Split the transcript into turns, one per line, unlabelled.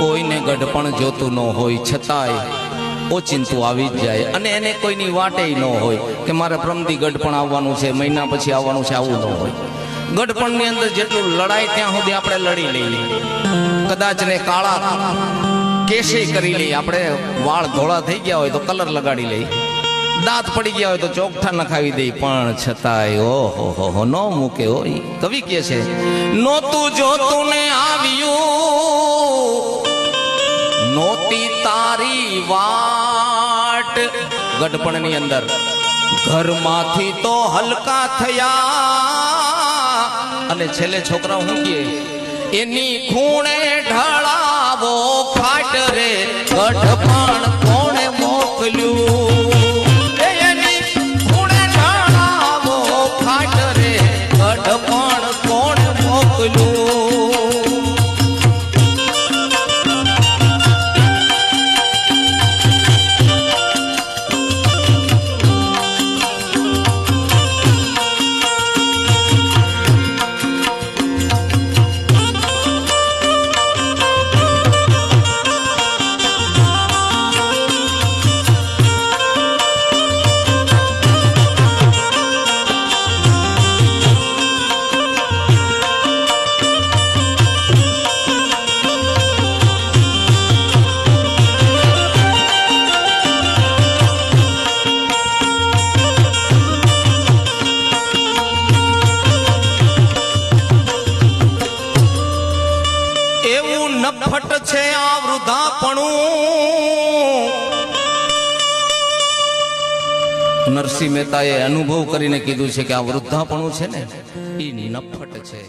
કોઈને ગઢપણ જોતું ન હોય છતાંય ઓચિંતું આવી જ જાય અને એને કોઈની વાટે ન હોય કે મારે પ્રમદી ગઢપણ આવવાનું છે, મહિના પછી આવવાનું છે, આવું ન હોય. ગઢપણની અંદર જેટલું લડાય ત્યાં સુધી આપણે લડી લઈએ. કદાચ ને કાળા કેશે કરી લઈએ, આપણે વાળ ધોળા થઈ ગયા હોય તો કલર લગાડી લઈએ, દાંત પડી ગયા હોય તો ચોકઠા નખાવી દઈ, પણ છતાંય ઓહો ન મૂકે હોય. કવિ કે છે નોતું જોતું ને આવ્યું નોતી તારી વાટ. ગઢપણની અંદર ઘરમાંથી તો હલકા થયા અને છેલ્લે છોકરા હું કે એની ખૂણે ઢળાવો ખાટ રે ગઢપણ કોણે મોકલ્યું, એની ખૂણે ઢળાવો ખાટ રે ગઢપણ કોણે મોકલ્યું. નફટ છે આ વૃદ્ધાપણું. નરસિંહ મહેતાએ અનુભવ કરીને કીધું છે કે આ વૃદ્ધાપણું છે ને એ નફટ છે.